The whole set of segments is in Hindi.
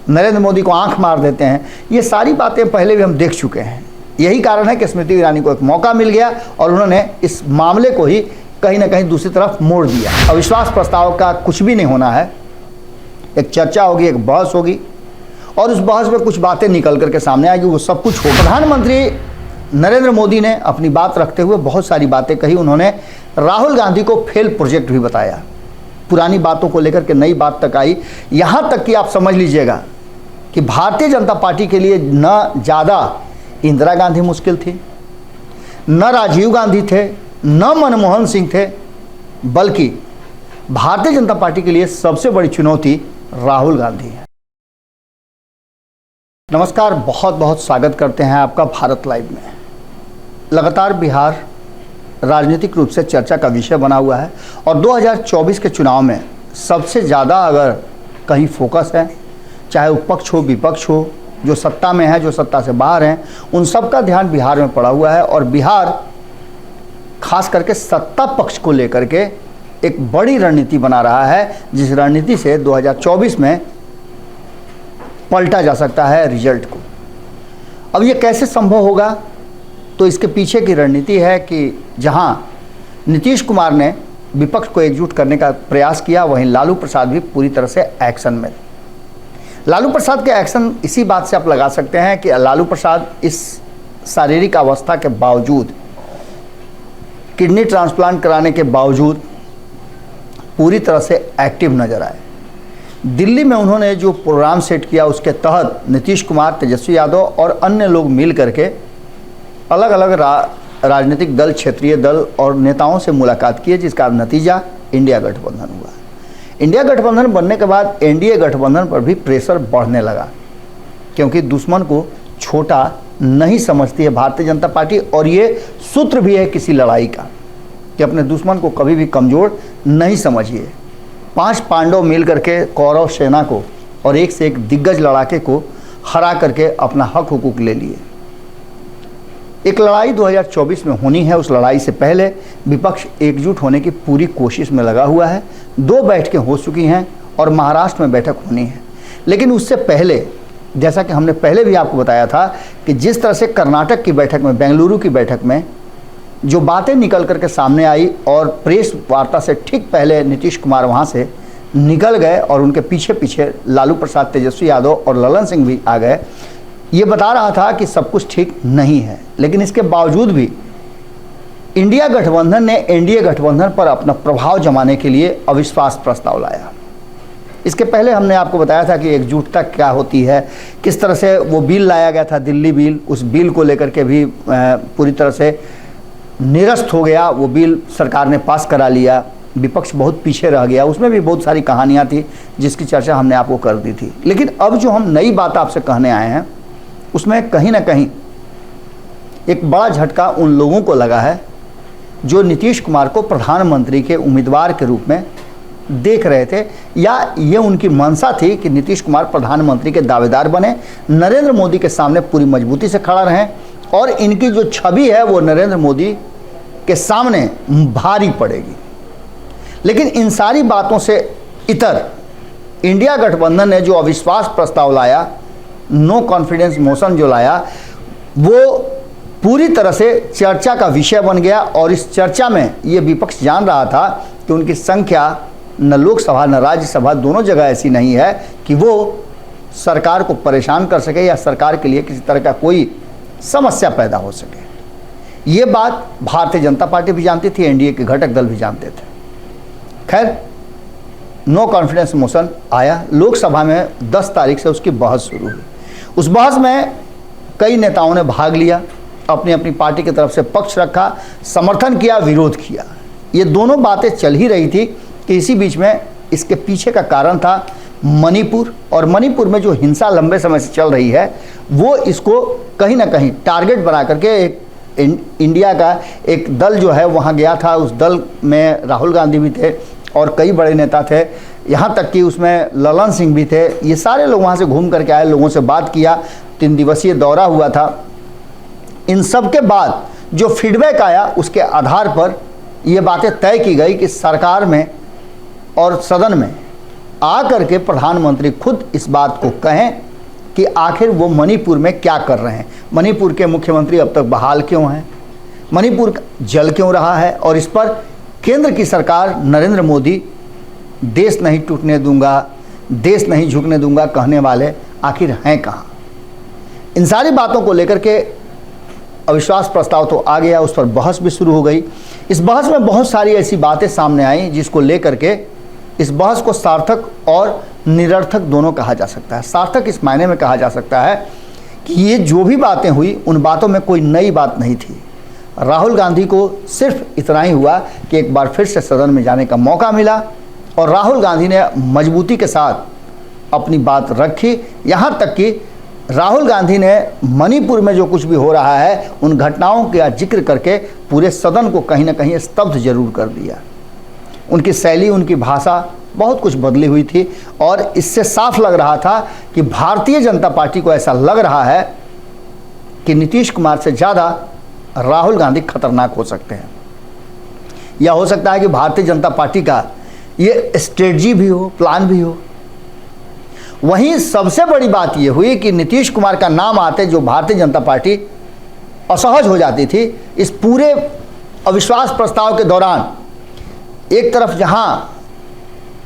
नरेंद्र मोदी को आंख मार देते हैं, ये सारी बातें पहले भी हम देख चुके हैं। यही कारण है कि स्मृति ईरानी को एक मौका मिल गया और उन्होंने इस मामले को ही कहीं ना कहीं दूसरी तरफ मोड़ दिया। अविश्वास प्रस्ताव का कुछ भी नहीं होना है, एक चर्चा होगी, एक बहस होगी और उस बहस में कुछ बातें निकल करके सामने आएगी, वो सब कुछ होगा। प्रधानमंत्री नरेंद्र मोदी ने अपनी बात रखते हुए बहुत सारी बातें कही। उन्होंने राहुल गांधी को फेल प्रोजेक्ट भी बताया, पुरानी बातों को लेकर के नई बात तक आई। यहाँ तक कि आप समझ लीजिएगा कि भारतीय जनता पार्टी के लिए न ज़्यादा इंदिरा गांधी मुश्किल थी, न राजीव गांधी थे, न मनमोहन सिंह थे, बल्कि भारतीय जनता पार्टी के लिए सबसे बड़ी चुनौती राहुल गांधी है। नमस्कार, बहुत बहुत स्वागत करते हैं आपका भारत लाइव में। लगातार बिहार राजनीतिक रूप से चर्चा का विषय बना हुआ है और 2024 के चुनाव में सबसे ज़्यादा अगर कहीं फोकस है, चाहे वो पक्ष हो विपक्ष हो, जो सत्ता में है, जो सत्ता से बाहर हैं, उन सब का ध्यान बिहार में पड़ा हुआ है। और बिहार खास करके सत्ता पक्ष को लेकर के एक बड़ी रणनीति बना रहा है, जिस रणनीति से 2024 में पलटा जा सकता है रिजल्ट को। अब ये कैसे संभव होगा, तो इसके पीछे की रणनीति है कि जहां नीतीश कुमार ने विपक्ष को एकजुट करने का प्रयास किया, वहीं लालू प्रसाद भी पूरी तरह से एक्शन में। लालू प्रसाद के एक्शन इसी बात से आप लगा सकते हैं कि लालू प्रसाद इस शारीरिक अवस्था के बावजूद, किडनी ट्रांसप्लांट कराने के बावजूद पूरी तरह से एक्टिव नजर आए। दिल्ली में उन्होंने जो प्रोग्राम सेट किया उसके तहत नीतीश कुमार, तेजस्वी यादव और अन्य लोग मिल करके अलग अलग राजनीतिक दल, क्षेत्रीय दल और नेताओं से मुलाकात किए, जिसका नतीजा इंडिया गठबंधन हुआ। इंडिया गठबंधन बनने के बाद एनडीए गठबंधन पर भी प्रेशर बढ़ने लगा, क्योंकि दुश्मन को छोटा नहीं समझती है भारतीय जनता पार्टी। और ये सूत्र भी है किसी लड़ाई का कि अपने दुश्मन को कभी भी कमज़ोर नहीं समझिए। 5 पांडव मिल करके कौरव सेना को और एक से एक दिग्गज लड़ाके को हरा करके अपना हक हुकूक ले लिए। एक लड़ाई 2024 में होनी है, उस लड़ाई से पहले विपक्ष एकजुट होने की पूरी कोशिश में लगा हुआ है। 2 बैठकें हो चुकी हैं और महाराष्ट्र में बैठक होनी है। लेकिन उससे पहले, जैसा कि हमने पहले भी आपको बताया था कि जिस तरह से कर्नाटक की बैठक में, बेंगलुरु की बैठक में जो बातें निकल करके सामने आई और प्रेस वार्ता से ठीक पहले नीतीश कुमार वहाँ से निकल गए और उनके पीछे पीछे लालू प्रसाद, तेजस्वी यादव और ललन सिंह भी आ गए, ये बता रहा था कि सब कुछ ठीक नहीं है। लेकिन इसके बावजूद भी इंडिया गठबंधन ने एनडीए गठबंधन पर अपना प्रभाव जमाने के लिए अविश्वास प्रस्ताव लाया। इसके पहले हमने आपको बताया था कि एकजुटता क्या होती है, किस तरह से वो बिल लाया गया था, दिल्ली बिल। उस बिल को लेकर के भी पूरी तरह से निरस्त हो गया। वो बिल सरकार ने पास करा लिया, विपक्ष बहुत पीछे रह गया। उसमें भी बहुत सारी कहानियाँ थी जिसकी चर्चा हमने आपको कर दी थी। लेकिन अब जो हम नई बात आपसे कहने आए हैं, उसमें कहीं ना कहीं एक बड़ा झटका उन लोगों को लगा है जो नीतीश कुमार को प्रधानमंत्री के उम्मीदवार के रूप में देख रहे थे, या ये उनकी मंशा थी कि नीतीश कुमार प्रधानमंत्री के दावेदार बने, नरेंद्र मोदी के सामने पूरी मजबूती से खड़ा रहें और इनकी जो छवि है वो नरेंद्र मोदी के सामने भारी पड़ेगी। लेकिन इन सारी बातों से इतर इंडिया गठबंधन ने जो अविश्वास प्रस्ताव लाया, नो कॉन्फिडेंस मोशन जो लाया, वो पूरी तरह से चर्चा का विषय बन गया। और इस चर्चा में ये विपक्ष जान रहा था कि उनकी संख्या न लोकसभा न राज्यसभा, दोनों जगह ऐसी नहीं है कि वो सरकार को परेशान कर सके या सरकार के लिए किसी तरह का कोई समस्या पैदा हो सके। ये बात भारतीय जनता पार्टी भी जानती थी, एनडीए के घटक दल भी जानते थे। खैर, नो कॉन्फिडेंस मोशन आया, लोकसभा में 10 तारीख से उसकी बहस शुरू हुई। उस बहस में कई नेताओं ने भाग लिया, अपनी अपनी पार्टी की तरफ से पक्ष रखा, समर्थन किया, विरोध किया। ये दोनों बातें चल ही रही थी कि इसी बीच में इसके पीछे का कारण था मणिपुर। और मणिपुर में जो हिंसा लंबे समय से चल रही है, वो इसको कहीं ना कहीं टारगेट बना करके एक इंडिया का एक दल जो है वहाँ गया था। उस दल में राहुल गांधी भी थे और कई बड़े नेता थे, यहाँ तक कि उसमें ललन सिंह भी थे। ये सारे लोग वहाँ से घूम करके आए, लोगों से बात किया, 3 दिवसीय दौरा हुआ था। इन सब के बाद जो फीडबैक आया, उसके आधार पर ये बातें तय की गई कि सरकार में और सदन में आकर के प्रधानमंत्री खुद इस बात को कहें कि आखिर वो मणिपुर में क्या कर रहे हैं, मणिपुर के मुख्यमंत्री अब तक बहाल क्यों हैं, मणिपुर जल क्यों रहा है, और इस पर केंद्र की सरकार नरेंद्र मोदी देश नहीं टूटने दूंगा, देश नहीं झुकने दूंगा कहने वाले आखिर हैं कहाँ। इन सारी बातों को लेकर के अविश्वास प्रस्ताव तो आ गया, उस पर बहस भी शुरू हो गई। इस बहस में बहुत सारी ऐसी बातें सामने आई जिसको लेकर के इस बहस को सार्थक और निरर्थक दोनों कहा जा सकता है। सार्थक इस मायने में कहा जा सकता है कि ये जो भी बातें हुई उन बातों में कोई नई बात नहीं थी। राहुल गांधी को सिर्फ इतना ही हुआ कि एक बार फिर से सदन में जाने का मौका मिला और राहुल गांधी ने मजबूती के साथ अपनी बात रखी। यहाँ तक कि राहुल गांधी ने मणिपुर में जो कुछ भी हो रहा है उन घटनाओं का जिक्र करके पूरे सदन को कहीं ना कहीं स्तब्ध जरूर कर दिया। उनकी शैली, उनकी भाषा बहुत कुछ बदली हुई थी और इससे साफ लग रहा था कि भारतीय जनता पार्टी को ऐसा लग रहा है कि नीतीश कुमार से ज़्यादा राहुल गांधी खतरनाक हो सकते हैं। या हो सकता है कि भारतीय जनता पार्टी का ये स्ट्रेटजी भी हो, प्लान भी हो। वहीं सबसे बड़ी बात ये हुई कि नीतीश कुमार का नाम आते जो भारतीय जनता पार्टी असहज हो जाती थी। इस पूरे अविश्वास प्रस्ताव के दौरान एक तरफ जहां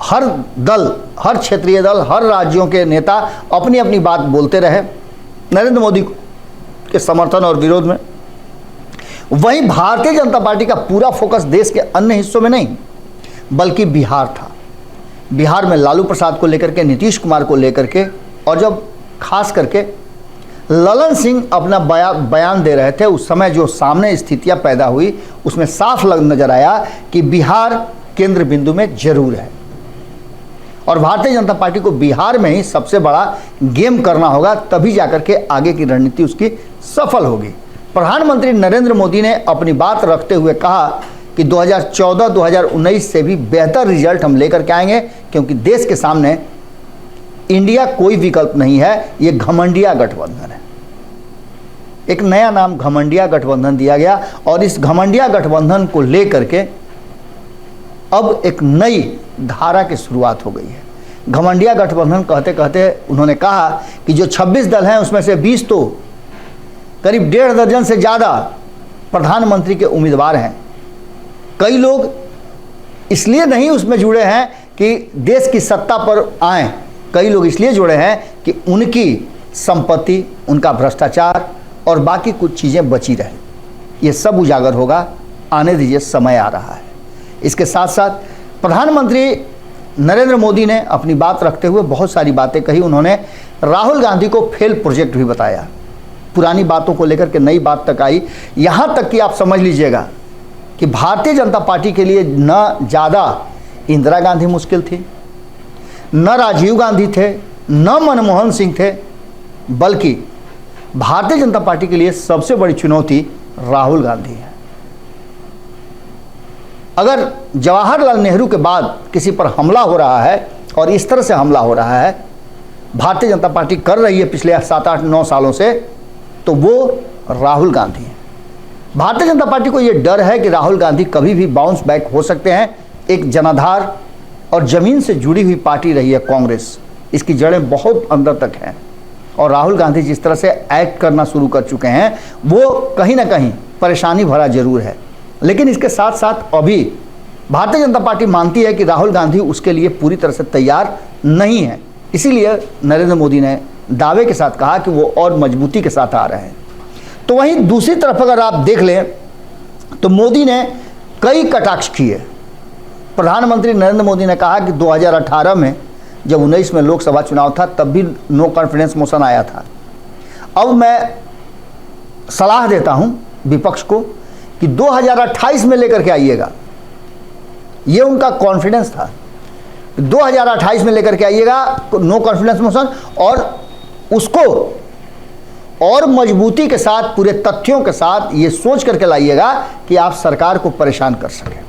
हर दल, हर क्षेत्रीय दल, हर राज्यों के नेता अपनी अपनी बात बोलते रहे नरेंद्र मोदी के समर्थन और विरोध में, वहीं भारतीय जनता पार्टी का पूरा फोकस देश के अन्य हिस्सों में नहीं बल्कि बिहार था। बिहार में लालू प्रसाद को लेकर के, नीतीश कुमार को लेकर के, और जब खास करके ललन सिंह अपना बयान दे रहे थे उस समय जो सामने स्थितियां पैदा हुई उसमें साफ नजर आया कि बिहार केंद्र बिंदु में जरूर है और भारतीय जनता पार्टी को बिहार में ही सबसे बड़ा गेम करना होगा, तभी जाकर के आगे की रणनीति उसकी सफल होगी। प्रधानमंत्री नरेंद्र मोदी ने अपनी बात रखते हुए कहा कि 2014-2019 से भी बेहतर रिजल्ट हम लेकर के आएंगे क्योंकि देश के सामने इंडिया कोई विकल्प नहीं है, ये घमंडिया गठबंधन है। एक नया नाम घमंडिया गठबंधन दिया गया और इस घमंडिया गठबंधन को लेकर के अब एक नई धारा की शुरुआत हो गई है। घमंडिया गठबंधन कहते कहते उन्होंने कहा कि जो 26 दल हैं उसमें से 20 तो करीब 1.5 दर्जन से ज़्यादा प्रधानमंत्री के उम्मीदवार हैं। कई लोग इसलिए नहीं उसमें जुड़े हैं कि देश की सत्ता पर आएं, कई लोग इसलिए जुड़े हैं कि उनकी संपत्ति, उनका भ्रष्टाचार और बाकी कुछ चीज़ें बची रहे। ये सब उजागर होगा, आने दीजिए, समय आ रहा है। इसके साथ साथ प्रधानमंत्री नरेंद्र मोदी ने अपनी बात रखते हुए बहुत सारी बातें कही। उन्होंने राहुल गांधी को फेल प्रोजेक्ट भी बताया, पुरानी बातों को लेकर के नई बात तक आई। यहाँ तक कि आप समझ लीजिएगा कि भारतीय जनता पार्टी के लिए न ज़्यादा इंदिरा गांधी मुश्किल थी, न राजीव गांधी थे, न मनमोहन सिंह थे, बल्कि भारतीय जनता पार्टी के लिए सबसे बड़ी चुनौती राहुल गांधी है। अगर जवाहरलाल नेहरू के बाद किसी पर हमला हो रहा है और इस तरह से हमला हो रहा है, भारतीय जनता पार्टी कर रही है पिछले 7-8-9 सालों से, तो वो राहुल गांधी है। भारतीय जनता पार्टी को ये डर है कि राहुल गांधी कभी भी बाउंस बैक हो सकते हैं। एक जनाधार और ज़मीन से जुड़ी हुई पार्टी रही है कांग्रेस, इसकी जड़ें बहुत अंदर तक हैं और राहुल गांधी जिस तरह से एक्ट करना शुरू कर चुके हैं वो कहीं ना कहीं परेशानी भरा जरूर है। लेकिन इसके साथ साथ अभी भारतीय जनता पार्टी मानती है कि राहुल गांधी उसके लिए पूरी तरह से तैयार नहीं है। इसीलिए नरेंद्र मोदी ने दावे के साथ कहा कि वो और मजबूती के साथ आ रहे हैं। तो वहीं दूसरी तरफ अगर आप देख लें तो मोदी ने कई कटाक्ष किए। प्रधानमंत्री नरेंद्र मोदी ने कहा कि 2018 में जब 19 में लोकसभा चुनाव था तब भी नो कॉन्फिडेंस मोशन आया था। अब मैं सलाह देता हूं विपक्ष को कि 2028 में लेकर के आइएगा, ये उनका कॉन्फिडेंस था। 2028 में लेकर के आइएगा नो कॉन्फिडेंस मोशन और उसको और मजबूती के साथ, पूरे तथ्यों के साथ ये सोच करके लाइएगा कि आप सरकार को परेशान कर सकें।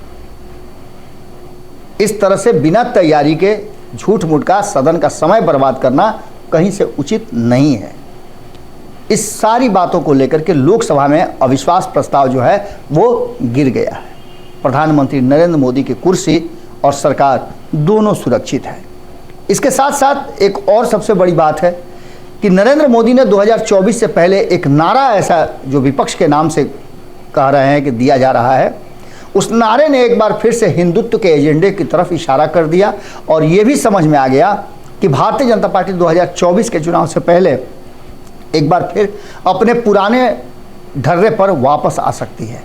इस तरह से बिना तैयारी के झूठ मूठ का सदन का समय बर्बाद करना कहीं से उचित नहीं है। इस सारी बातों को लेकर के लोकसभा में अविश्वास प्रस्ताव जो है वो गिर गया है। प्रधानमंत्री नरेंद्र मोदी की कुर्सी और सरकार दोनों सुरक्षित है। इसके साथ साथ एक और सबसे बड़ी बात है कि नरेंद्र मोदी ने 2024 से पहले एक नारा ऐसा जो विपक्ष के नाम से कह रहे हैं कि दिया जा रहा है, उस नारे ने एक बार फिर से हिंदुत्व के एजेंडे की तरफ इशारा कर दिया और ये भी समझ में आ गया कि भारतीय जनता पार्टी 2024 के चुनाव से पहले एक बार फिर अपने पुराने ढर्रे पर वापस आ सकती है।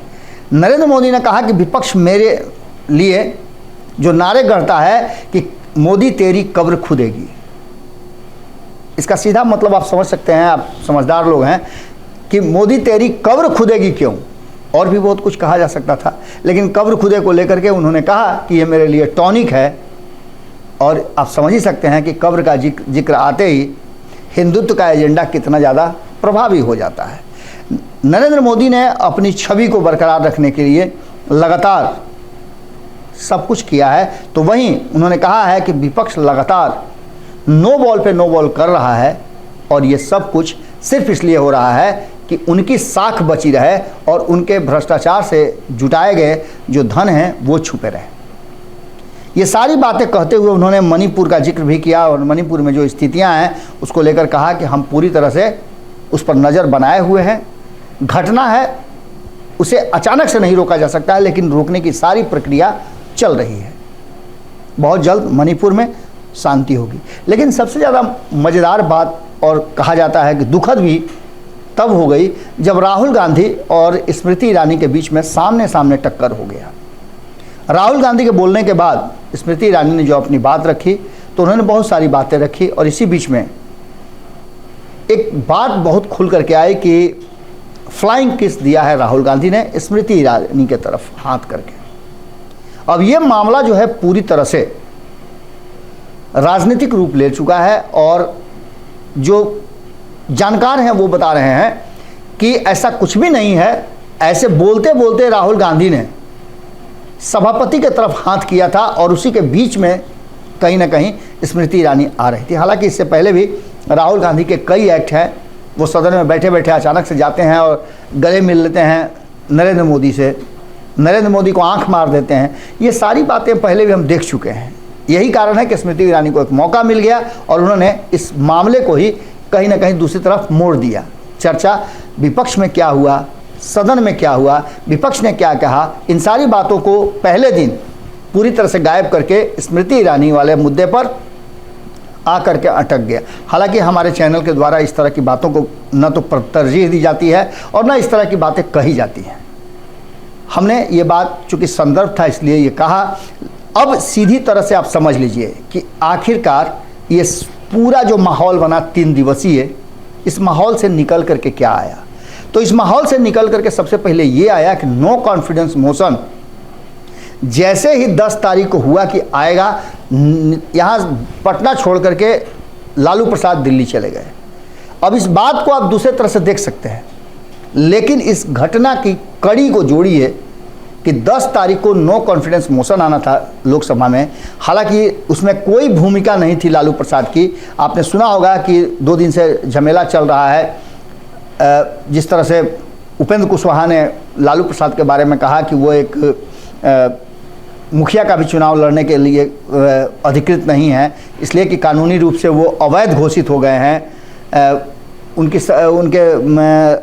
नरेंद्र मोदी ने कहा कि विपक्ष मेरे लिए जो नारे गढ़ता है कि मोदी तेरी कब्र खुदेगी, इसका सीधा मतलब आप समझ सकते हैं, आप समझदार लोग हैं, कि मोदी तेरी कब्र खुदेगी क्यों। और भी बहुत कुछ कहा जा सकता था, लेकिन कब्र खुदे को लेकर के उन्होंने कहा कि ये मेरे लिए टॉनिक है। और आप समझ ही सकते हैं कि कब्र का जिक्र आते ही हिंदुत्व का एजेंडा कितना ज़्यादा प्रभावी हो जाता है। नरेंद्र मोदी ने अपनी छवि को बरकरार रखने के लिए लगातार सब कुछ किया है, तो वहीं उन्होंने कहा है कि विपक्ष लगातार नो बॉल पे नो बॉल कर रहा है और ये सब कुछ सिर्फ इसलिए हो रहा है कि उनकी साख बची रहे और उनके भ्रष्टाचार से जुटाए गए जो धन हैं वो छुपे रहे। ये सारी बातें कहते हुए उन्होंने मणिपुर का जिक्र भी किया और मणिपुर में जो स्थितियां हैं उसको लेकर कहा कि हम पूरी तरह से उस पर नज़र बनाए हुए हैं। घटना है, उसे अचानक से नहीं रोका जा सकता है, लेकिन रोकने की सारी प्रक्रिया चल रही है। बहुत जल्द मणिपुर में शांति होगी। लेकिन सबसे ज़्यादा मज़ेदार बात और कहा जाता है कि दुखद भी तब हो गई जब राहुल गांधी और स्मृति ईरानी के बीच में सामने सामने टक्कर हो गया। राहुल गांधी के बोलने के बाद स्मृति ईरानी ने जो अपनी बात रखी तो उन्होंने बहुत सारी बातें रखी और इसी बीच में एक बात बहुत खुल करके आई कि फ्लाइंग किस दिया है राहुल गांधी ने स्मृति ईरानी के तरफ हाथ करके। अब ये मामला जो है पूरी तरह से राजनीतिक रूप ले चुका है और जो जानकार हैं वो बता रहे हैं कि ऐसा कुछ भी नहीं है। ऐसे बोलते बोलते राहुल गांधी ने सभापति के तरफ हाथ किया था और उसी के बीच में कहीं ना कहीं स्मृति ईरानी आ रही थी। हालांकि इससे पहले भी राहुल गांधी के कई एक्ट हैं, वो सदन में बैठे बैठे अचानक से जाते हैं और गले मिल लेते हैं नरेंद्र मोदी से, नरेंद्र मोदी को आंख मार देते हैं। ये सारी बातें पहले भी हम देख चुके हैं। यही कारण है कि स्मृति ईरानी को एक मौका मिल गया और उन्होंने इस मामले को ही कहीं ना कहीं दूसरी तरफ मोड़ दिया। चर्चा विपक्ष में क्या हुआ, सदन में क्या हुआ, विपक्ष ने क्या कहा, इन सारी बातों को पहले दिन पूरी तरह से गायब करके स्मृति ईरानी वाले मुद्दे पर आकर के अटक गया। हालांकि हमारे चैनल के द्वारा इस तरह की बातों को न तो तरजीह दी जाती है और न इस तरह की बातें कही जाती हैं। हमने ये बात चूँकि संदर्भ था इसलिए ये कहा। अब सीधी तरह से आप समझ लीजिए कि आखिरकार ये पूरा जो माहौल बना 3 दिवसीय, इस माहौल से निकल करके क्या आया। तो इस माहौल से निकल करके सबसे पहले ये आया कि नो कॉन्फिडेंस मोशन जैसे ही 10 तारीख को हुआ कि आएगा, यहाँ पटना छोड़ करके लालू प्रसाद दिल्ली चले गए। अब इस बात को आप दूसरे तरह से देख सकते हैं, लेकिन इस घटना की कड़ी को जोड़िए कि 10 तारीख को नो कॉन्फिडेंस मोशन आना था लोकसभा में। हालांकि उसमें कोई भूमिका नहीं थी लालू प्रसाद की। आपने सुना होगा कि 2 दिन से झमेला चल रहा है। जिस तरह से उपेंद्र कुशवाहा ने लालू प्रसाद के बारे में कहा कि वो एक मुखिया का भी चुनाव लड़ने के लिए अधिकृत नहीं है, इसलिए कि कानूनी रूप से वो अवैध घोषित हो गए हैं। उनके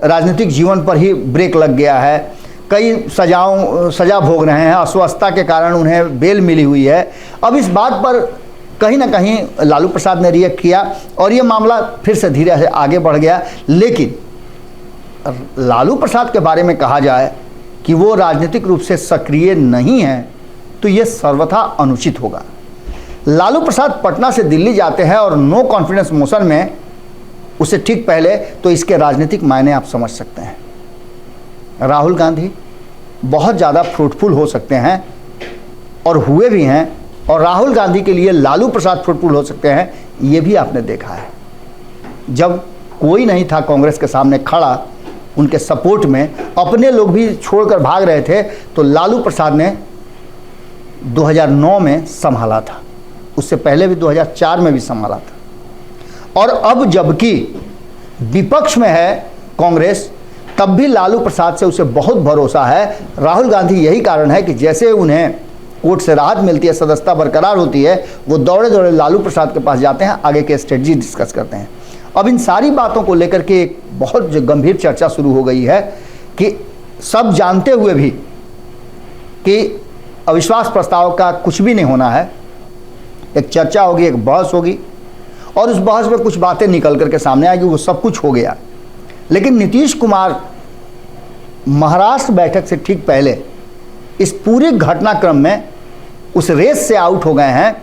राजनीतिक जीवन पर ही ब्रेक लग गया है। कई सजा भोग रहे हैं, अस्वस्थता के कारण उन्हें बेल मिली हुई है। अब इस बात पर कहीं ना कहीं लालू प्रसाद ने रिएक्ट किया और ये मामला फिर से धीरे से आगे बढ़ गया। लेकिन लालू प्रसाद के बारे में कहा जाए कि वो राजनीतिक रूप से सक्रिय नहीं है तो ये सर्वथा अनुचित होगा। लालू प्रसाद पटना से दिल्ली जाते हैं और नो कॉन्फिडेंस मोशन में उससे ठीक पहले, तो इसके राजनीतिक मायने आप समझ सकते हैं। राहुल गांधी बहुत ज़्यादा फ्रूटफुल हो सकते हैं और हुए भी हैं, और राहुल गांधी के लिए लालू प्रसाद फ्रूटफुल हो सकते हैं, ये भी आपने देखा है। जब कोई नहीं था कांग्रेस के सामने खड़ा उनके सपोर्ट में, अपने लोग भी छोड़कर भाग रहे थे, तो लालू प्रसाद ने 2009 में संभाला था, उससे पहले भी 2004 में भी संभाला था। और अब जबकि विपक्ष में है कांग्रेस, तब भी लालू प्रसाद से उसे बहुत भरोसा है। राहुल गांधी यही कारण है कि जैसे उन्हें कोर्ट से राहत मिलती है, सदस्यता बरकरार होती है, वो दौड़े दौड़े लालू प्रसाद के पास जाते हैं, आगे के स्ट्रेटजी डिस्कस करते हैं। अब इन सारी बातों को लेकर के एक बहुत गंभीर चर्चा शुरू हो गई है कि सब जानते हुए भी कि अविश्वास प्रस्ताव का कुछ भी नहीं होना है, एक चर्चा होगी, एक बहस होगी और उस बहस में कुछ बातें निकल करके सामने आएगी, वो सब कुछ हो गया। लेकिन नीतीश कुमार महाराष्ट्र बैठक से ठीक पहले इस पूरे घटनाक्रम में उस रेस से आउट हो गए हैं,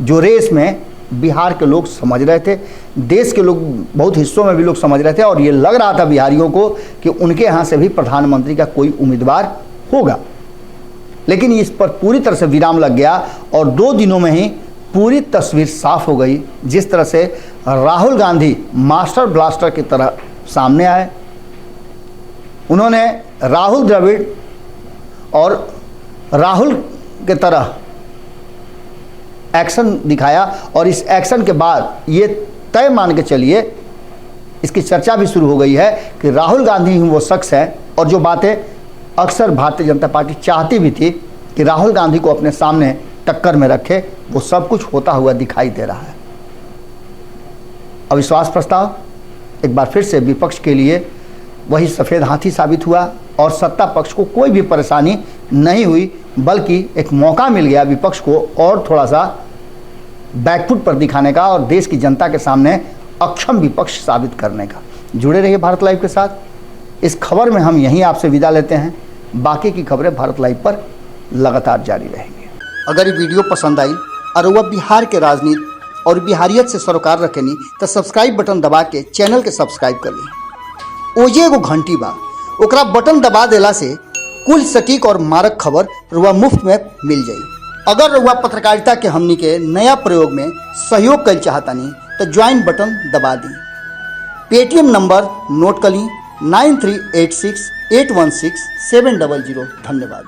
जो रेस में बिहार के लोग समझ रहे थे, देश के लोग बहुत हिस्सों में भी लोग समझ रहे थे और ये लग रहा था बिहारियों को कि उनके यहाँ से भी प्रधानमंत्री का कोई उम्मीदवार होगा। लेकिन इस पर पूरी तरह से विराम लग गया और 2 दिनों में ही पूरी तस्वीर साफ हो गई। जिस तरह से राहुल गांधी मास्टर ब्लास्टर की तरह सामने आए, उन्होंने राहुल द्रविड़ और राहुल के तरह एक्शन दिखाया और इस एक्शन के बाद ये तय मान के चलिए, इसकी चर्चा भी शुरू हो गई है कि राहुल गांधी ही वो शख्स है और जो बातें अक्सर भारतीय जनता पार्टी चाहती भी थी कि राहुल गांधी को अपने सामने टक्कर में रखे, वो सब कुछ होता हुआ दिखाई दे रहा है। अविश्वास प्रस्ताव एक बार फिर से विपक्ष के लिए वही सफ़ेद हाथी साबित हुआ और सत्ता पक्ष को कोई भी परेशानी नहीं हुई, बल्कि एक मौका मिल गया विपक्ष को और थोड़ा सा बैकफुट पर दिखाने का और देश की जनता के सामने अक्षम विपक्ष साबित करने का। जुड़े रहिए भारत लाइव के साथ। इस खबर में हम यहीं आपसे विदा लेते हैं, बाकी की खबरें भारत लाइव पर लगातार जारी रहेंगी। अगर ये वीडियो पसंद आई और वह बिहार के राजनीति और बिहारियत से सरोकार रखेनी तो सब्सक्राइब बटन दबा के चैनल के सब्सक्राइब कर ली। ओजे एगो घंटी बा, ओकरा बटन दबा देला से कुल सटीक और मारक खबर रुआ मुफ्त में मिल जाई। अगर रुआ पत्रकारिता के हमनी के नया प्रयोग में सहयोग कर चाहतानी तो ज्वाइन बटन दबा दी। पेटीएम नंबर नोट कर ली 9386816700। धन्यवाद।